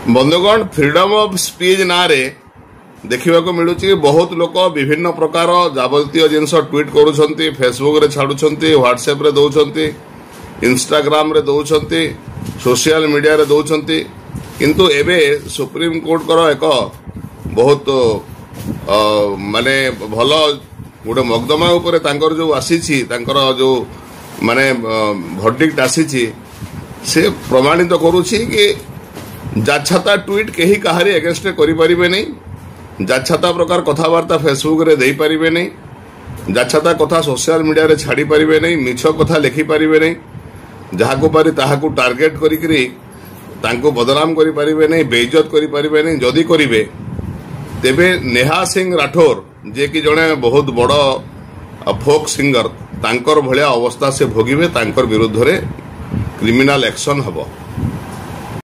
बंधुगण freedom of speech ना रे देखा मिलूँ बहुत लोक विभिन्न प्रकार जावतीय जिनस ट्वीट करुँच फेसबुक रे छाड़ुंट व्हाट्सएप रे दौरान इंस्टाग्राम रे दौरान सोशल मीडिया रे दौरान किंतु एबे सुप्रीम कोर्ट कर एक बहुत माने भल गोटे मकदमा उपरे जो आसी जो माने भर्डिक्ट आसी से प्रमाणित करुच्ची कि जाछाता ट्वीट कहीं कहारी एगेन्स्ट करें नहीं जाछाता प्रकार कथबार्ता फेसबुक रे दे पारिबे नहीं जाछाता कथा सोशल मीडिया रे छाड़ी पारिबे नहीं मिछ कथा लिखि पारिबे नहीं जहाको पारि ताहाको टार्गेट करिकरी तांको बदनाम करि पारिबे नहीं बेइज्जत करि पारिबे नहीं जदि करिवे तेबे नेहा सिंह राठौर जे कि जणे बहुत बड़ फोक सिंगर तांकर भलिया अवस्था से भोगिबे तांकर विरुद्ध रे क्रिमिनल एक्शन हबो।